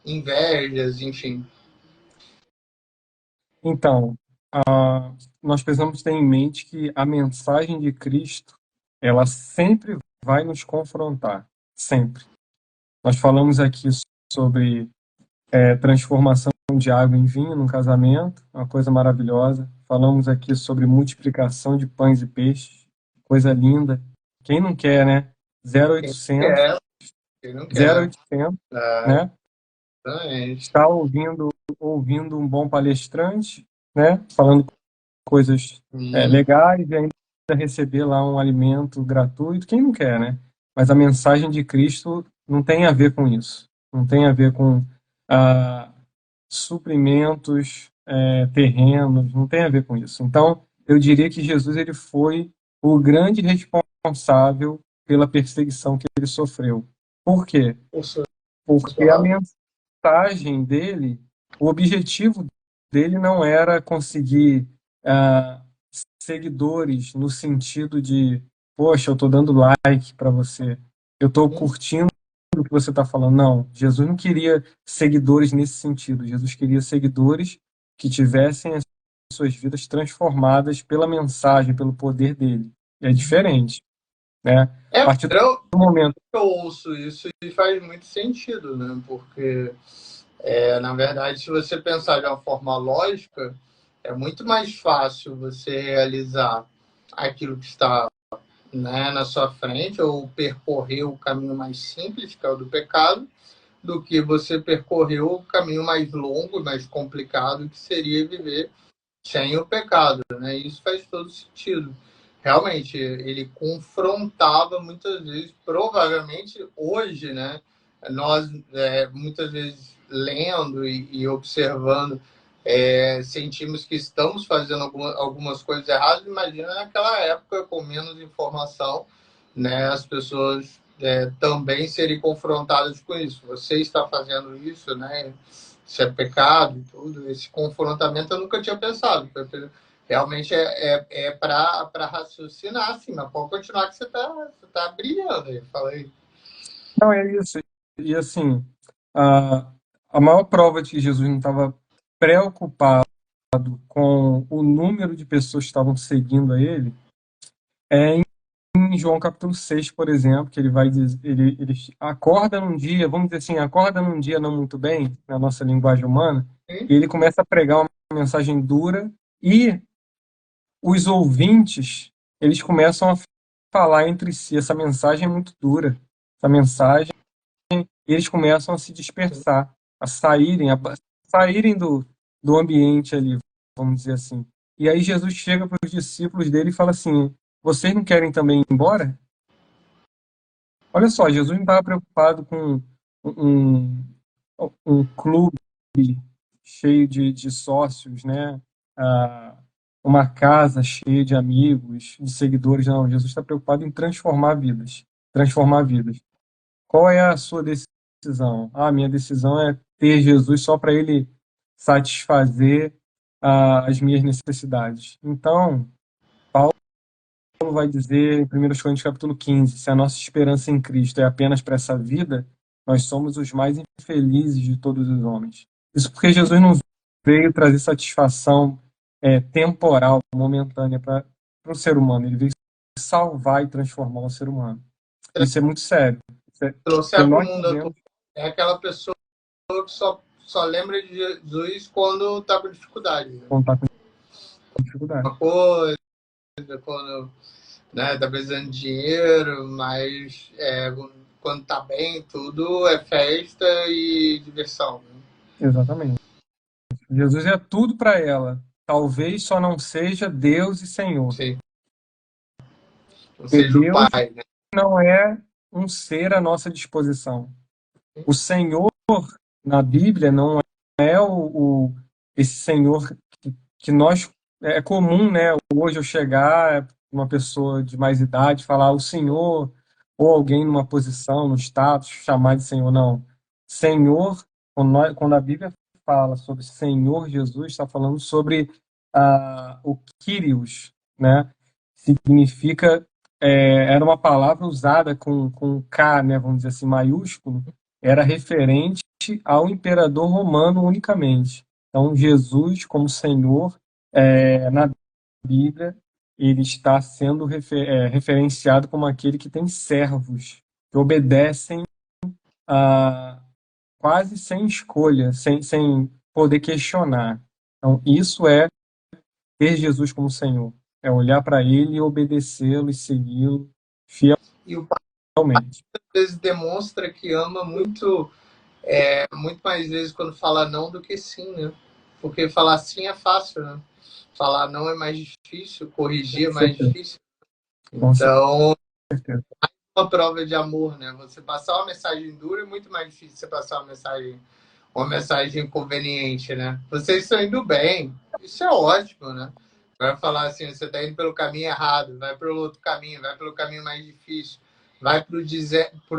invejas, enfim?
Então, nós precisamos ter em mente que a mensagem de Cristo, ela sempre vai nos confrontar, sempre. Nós falamos aqui sobre transformação de água em vinho num casamento, uma coisa maravilhosa. Falamos aqui sobre multiplicação de pães e peixes, coisa linda. Quem não quer, né?
Quem
0800,
quer, quem não quer.
0800,
Ah,
né?
exatamente.
Está ouvindo um bom palestrante, né? Falando coisas
Hum,
legais e ainda receber lá um alimento gratuito. Quem não quer, né? Mas a mensagem de Cristo não tem a ver com isso. Não tem a ver com suprimentos, terrenos, não tem a ver com isso. Então, eu diria que Jesus ele foi o grande responsável pela perseguição que ele sofreu. Por quê? Porque a mensagem dele, o objetivo dele não era conseguir ah, seguidores no sentido de, poxa, eu estou dando like para você, eu estou curtindo o que você está falando. Não, Jesus não queria seguidores nesse sentido. Jesus queria seguidores que tivessem as suas vidas transformadas pela mensagem, pelo poder dele. E é diferente, né? A partir
eu,
do momento.
eu ouço isso e faz muito sentido, né? Porque, na verdade, se você pensar de uma forma lógica, é muito mais fácil você realizar aquilo que está, né, na sua frente ou percorrer o caminho mais simples, que é o do pecado, do que você percorrer o caminho mais longo, mais complicado, que seria viver sem o pecado, né? Isso faz todo sentido. Realmente, ele confrontava muitas vezes, provavelmente hoje, né? Nós, muitas vezes, lendo e observando, sentimos que estamos fazendo algumas coisas erradas. Imagina naquela época, com menos informação, né? As pessoas também serem confrontadas com isso. Você está fazendo isso, né? Isso é pecado e tudo. Esse confrontamento eu nunca tinha pensado. Realmente é para raciocinar, assim, mas pode continuar que você tá brilhando aí. Falei.
Não, é isso. E assim, a, a maior prova de que Jesus não estava preocupado com o número de pessoas que estavam seguindo a ele é em João capítulo 6, por exemplo, que ele vai dizer, ele acorda num dia, vamos dizer assim, acorda num dia não muito bem, na nossa linguagem humana, e ele começa a pregar uma mensagem dura e os ouvintes, eles começam a falar entre si, essa mensagem é muito dura, essa mensagem, e eles começam a se dispersar, a saírem do ambiente ali, vamos dizer assim. E aí Jesus chega para os discípulos dele e fala assim: vocês não querem também ir embora? Olha só, Jesus não estava preocupado com um, um clube cheio de sócios, né? Ah, uma casa cheia de amigos, de seguidores. Não, Jesus está preocupado em transformar vidas. Transformar vidas. Qual é a sua decisão? Ah, minha decisão é ter Jesus só para ele satisfazer as minhas necessidades. Então, Paulo vai dizer em 1 Coríntios capítulo 15, se a nossa esperança em Cristo é apenas para essa vida, nós somos os mais infelizes de todos os homens. Isso porque Jesus não veio trazer satisfação temporal, momentânea para o ser humano. Ele veio salvar e transformar o ser humano. Isso é muito sério. Porque
Trouxer para o
nós
mundo atual.
vivemos
É aquela pessoa que só lembra de Jesus quando está com dificuldade. Né?
contato. dificuldade.
uma coisa, quando, né, tá precisando de dinheiro, mas quando tá bem, tudo é festa e diversão. Né?
Exatamente. Jesus é tudo para ela. Talvez só não seja Deus e Senhor.
Sim. Não
Porque
seja o
Deus
pai, né?
não é um ser à nossa disposição. O Senhor na Bíblia não é esse Senhor que nós é comum, né? Hoje eu chegar uma pessoa de mais idade falar o Senhor ou alguém numa posição, no status, chamar de Senhor, não. Senhor, quando a Bíblia fala sobre Senhor Jesus, está falando sobre o Kyrios, né? Significa era uma palavra usada com K, né? Vamos dizer assim, maiúsculo, era referente ao imperador romano unicamente. Então, Jesus, como Senhor, na Bíblia, ele está sendo referenciado como aquele que tem servos, que obedecem quase sem escolha, sem poder questionar. Então, isso é ter Jesus como Senhor. É olhar para ele e obedecê-lo e segui-lo
E o
fielmente.
pai, às vezes, demonstra que ama muito, muito mais vezes quando fala não do que sim, né? Porque falar sim é fácil, né? Falar não é mais difícil, corrigir
Com
é mais
certeza.
difícil.
Com
Então,
certeza.
uma prova de amor, né? Você passar uma mensagem dura é muito mais difícil você passar uma mensagem conveniente, né? Vocês estão indo bem, isso é ótimo, né? Vai falar assim, você está indo pelo caminho errado, vai pelo outro caminho, vai pelo caminho mais difícil, vai para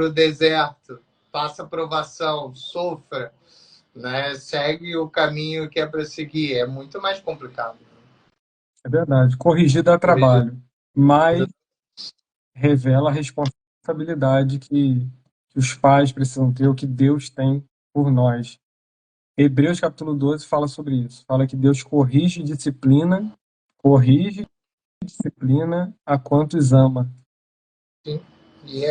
o deserto, passa provação, sofra, né? Segue o caminho que é para seguir, é muito mais complicado.
É verdade. Corrigir dá
Corrigir.
trabalho, mas revela a responsabilidade que os pais precisam ter, o que Deus tem por nós. Hebreus capítulo 12 fala sobre isso. Fala que Deus corrige e disciplina a quantos ama.
Sim. E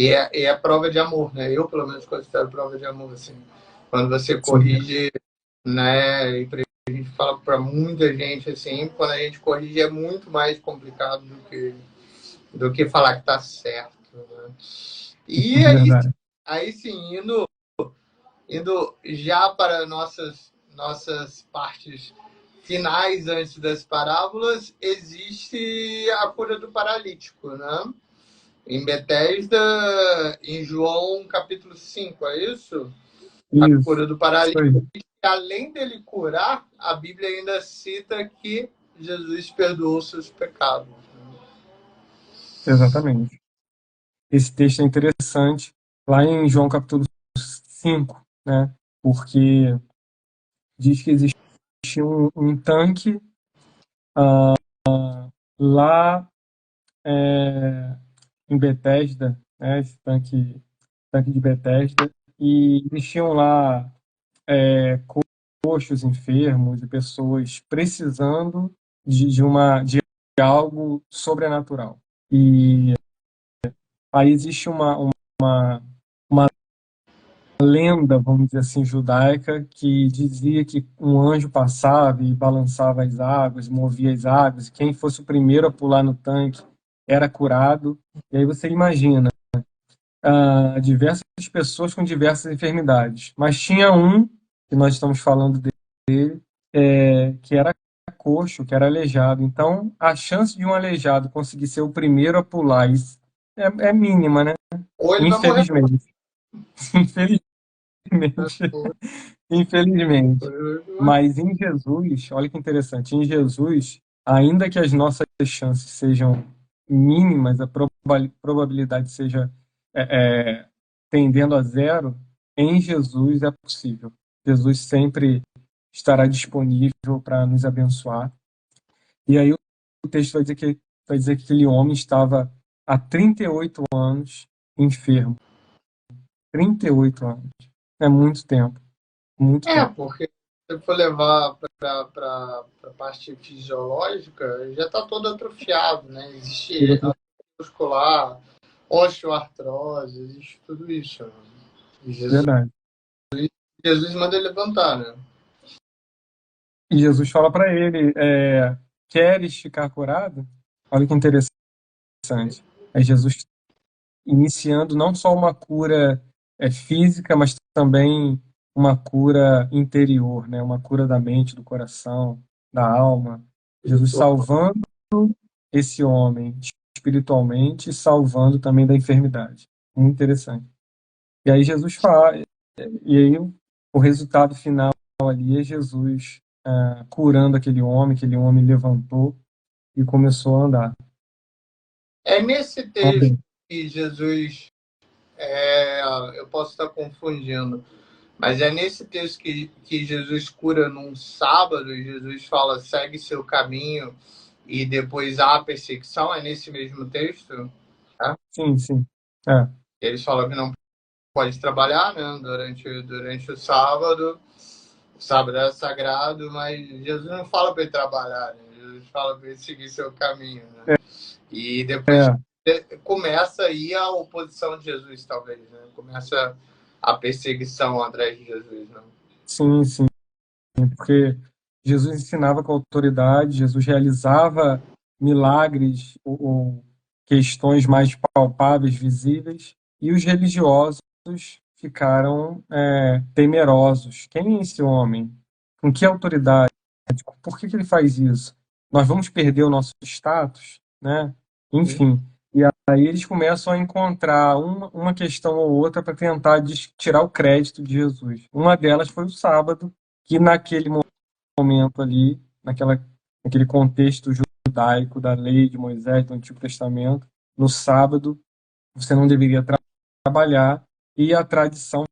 é prova de amor, né? Eu, pelo menos, considero prova de amor, assim. Quando você
Sim,
corrige, né? E a gente fala para muita gente, assim, quando a gente corrige é muito mais complicado do que falar que tá certo, né? E
é verdade.
aí sim, indo já para nossas partes finais antes das parábolas, existe a cura do paralítico, né? Em Betesda, em João capítulo 5, é isso? A
Isso,
cura do
isso
paralítico.
aí.
Além dele curar, a Bíblia ainda cita que Jesus perdoou seus pecados.
Exatamente. Esse texto é interessante, lá em João capítulo 5, né? Porque diz que existe um tanque lá em Betesda, né? Esse tanque de Betesda, e eles tinham lá coxos, enfermos e pessoas precisando de algo sobrenatural. E aí existe uma lenda, vamos dizer assim, judaica, que dizia que um anjo passava e balançava as águas, movia as águas, e quem fosse o primeiro a pular no tanque era curado. E aí você imagina, diversas pessoas com diversas enfermidades, mas tinha um, que nós estamos falando dele, que era coxo, que era aleijado. Então, a chance de um aleijado conseguir ser o primeiro a pular é mínima, né?
Ou ele vai morrer.
Infelizmente. Infelizmente. Infelizmente. Mas em Jesus, olha que interessante, em Jesus, ainda que as nossas chances sejam mínimas, a probabilidade seja tendendo a zero, em Jesus é possível. Jesus sempre estará disponível para nos abençoar. E aí o texto vai dizer que aquele homem estava há 38 anos enfermo. 38 anos. É muito tempo. Muito tempo.
Porque se for levar para a parte fisiológica, já está todo atrofiado, né? Existe a muscular, osteoartrose, existe tudo isso. Né? Jesus,
Verdade.
Jesus manda ele levantar, né?
E Jesus fala para ele, queres ficar curado? Olha que interessante. É Jesus iniciando não só uma cura física, mas também uma cura interior, né? Uma cura da mente, do coração, da alma. Jesus salvando esse homem espiritualmente e salvando também da enfermidade. Muito interessante. E aí Jesus fala, e aí o resultado final ali é Jesus curando aquele homem levantou e começou a andar.
É nesse texto
Amém.
que Jesus, eu posso estar confundindo, mas é nesse texto que Jesus cura num sábado, e Jesus fala, segue seu caminho, e depois há a perseguição, é nesse mesmo texto? Tá?
Sim, sim. É,
Eles falam que não pode trabalhar, né, durante o sábado. O sábado é sagrado, mas Jesus não fala para ele trabalhar, né? Jesus fala para ele seguir seu caminho, né? E depois
é,
começa aí a oposição de Jesus, talvez, né? Começa a perseguição atrás de Jesus, né?
sim, sim. Porque Jesus ensinava com autoridade, Jesus realizava milagres ou questões mais palpáveis, visíveis, e os religiosos ficaram temerosos. Quem é esse homem? Com que autoridade? Por que ele faz isso? Nós vamos perder o nosso status, né? Enfim. E aí eles começam a encontrar uma questão ou outra para tentar tirar o crédito de Jesus. Uma delas foi o sábado, que naquele momento ali, naquele contexto judaico da lei de Moisés, do Antigo Testamento, no sábado você não deveria trabalhar, e a tradição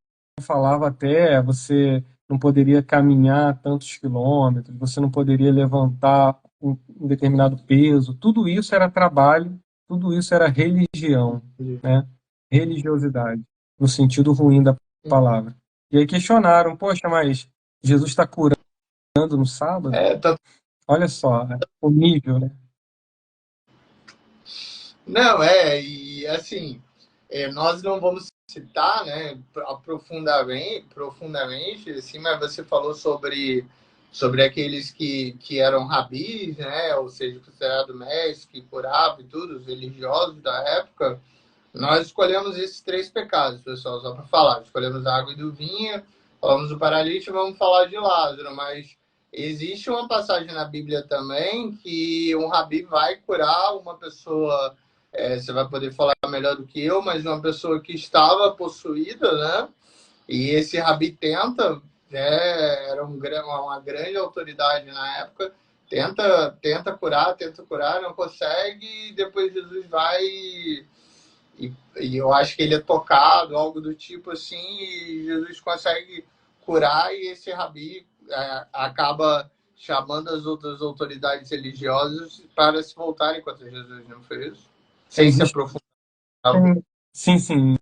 falava até você não poderia caminhar tantos quilômetros, você não poderia levantar um determinado peso, tudo isso era trabalho, tudo isso era religião, né? Religiosidade, no sentido ruim da palavra. E aí questionaram, poxa, mas Jesus está curando no sábado?
Tá...
Olha só, né? O nível, né?
Não, e assim, nós não vamos citar, né, profundamente, assim, mas você falou sobre aqueles que eram rabis, né, ou seja, considerado mestre, que curava e tudo, os religiosos da época. Nós escolhemos esses três pecados, pessoal, só para falar. Escolhemos a água e do vinho, falamos do paralítico, vamos falar de Lázaro, mas existe uma passagem na Bíblia também que um rabi vai curar uma pessoa, você vai poder falar melhor do que eu, mas uma pessoa que estava possuída, né? E esse rabi tenta, era uma grande autoridade na época, tenta curar, não consegue, e depois Jesus vai e eu acho que ele é tocado, algo do tipo assim, e Jesus consegue curar, e esse rabi acaba chamando as outras autoridades religiosas para se voltarem contra Jesus, não foi isso? Sem se
Existem,
aprofundar.
sim, sim,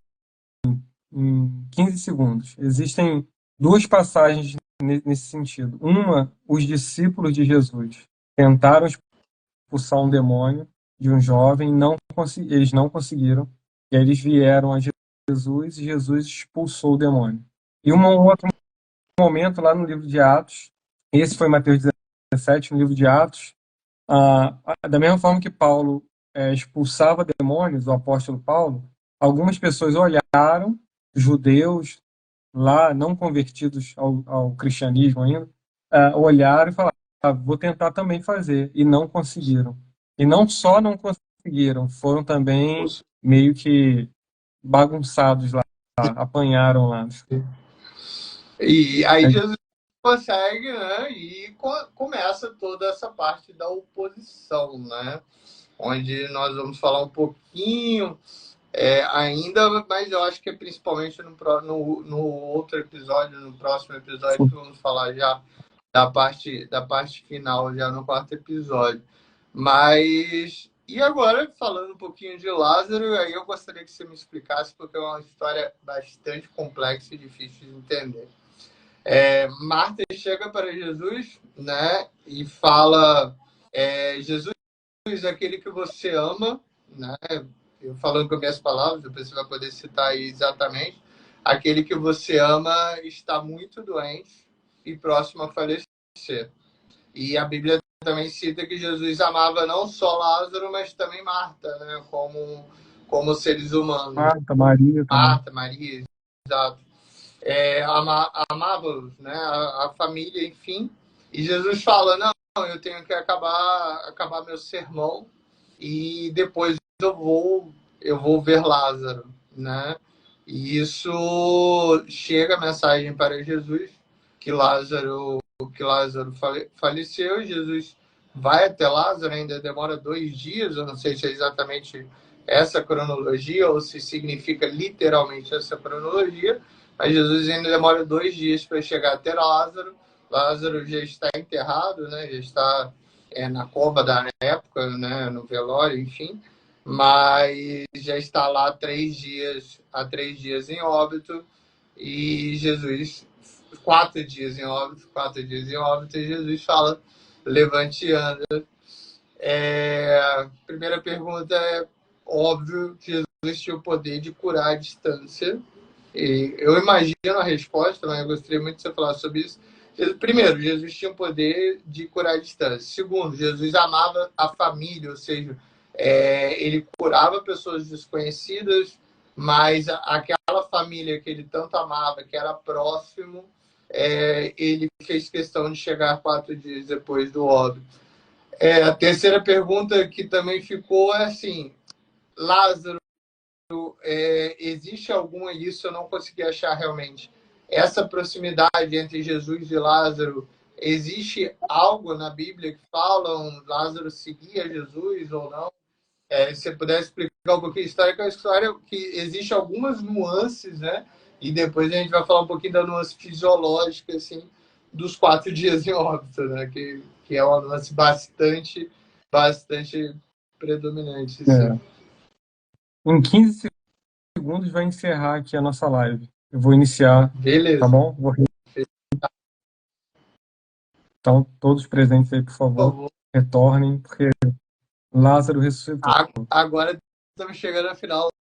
em 15 segundos. Existem duas passagens nesse sentido. Uma, os discípulos de Jesus tentaram expulsar um demônio de um jovem, eles não conseguiram, e aí eles vieram a Jesus e Jesus expulsou o demônio. E um outro momento lá no livro de Atos, esse foi Mateus 17, no livro de Atos, da mesma forma que Paulo expulsava demônios, o apóstolo Paulo, algumas pessoas olharam, judeus lá, não convertidos ao cristianismo ainda, olharam e falaram, vou tentar também fazer, e não conseguiram. E não só não conseguiram, foram também meio que bagunçados lá, apanharam lá.
E aí Jesus consegue, né? E começa toda essa parte da oposição, né? Onde nós vamos falar um pouquinho ainda, mas eu acho que é principalmente no outro episódio, no próximo episódio, que vamos falar já da parte final, já no quarto episódio. Mas, e agora, falando um pouquinho de Lázaro, aí eu gostaria que você me explicasse, porque é uma história bastante complexa e difícil de entender. Marta chega para Jesus, né, e fala, Jesus, aquele que você ama, né, eu falando com minhas palavras, depois você vai poder citar aí exatamente, aquele que você ama está muito doente e próximo a falecer. E a Bíblia também cita que Jesus amava não só Lázaro, mas também Marta, né? Como seres humanos.
Marta, Maria também.
Marta, Maria, exato. Amava-os, né? A família, enfim. E Jesus fala, não, eu tenho que acabar meu sermão e depois eu vou ver Lázaro, né? E isso chega a mensagem para Jesus que Lázaro faleceu. Jesus vai até Lázaro, ainda demora 2 dias. Eu não sei se é exatamente essa cronologia ou se significa literalmente essa cronologia, mas Jesus ainda demora 2 dias para chegar até Lázaro. Lázaro já está enterrado, né? Já está na cova da época, né? No velório, enfim, mas já está lá há 3 dias em óbito, e Jesus, 4 dias em óbito, e Jesus fala, levante e anda. Primeira pergunta é óbvio que Jesus tinha o poder de curar à distância, e eu imagino a resposta, mas eu gostaria muito de você falar sobre isso. Primeiro, Jesus tinha o poder de curar à distância. Segundo, Jesus amava a família, ou seja, ele curava pessoas desconhecidas, mas aquela família que ele tanto amava, que era próximo, ele fez questão de chegar 4 dias depois do óbito. A terceira pergunta que também ficou é assim, Lázaro, existe alguma, isso eu não consegui achar realmente, essa proximidade entre Jesus e Lázaro, existe algo na Bíblia que falam Lázaro seguia Jesus ou não? Se você puder explicar um pouquinho a história, que é uma história que existe algumas nuances, né? E depois a gente vai falar um pouquinho da nuance fisiológica, assim, dos 4 dias em óbito, né? Que é uma nuance bastante predominante, assim.
É. Em 15 segundos vai encerrar aqui a nossa live. Eu vou iniciar, tá
Beleza.
bom? Então, todos presentes aí, por
Por
favor,
favor.
retornem, porque Lázaro ressuscitou.
Agora estamos chegando ao final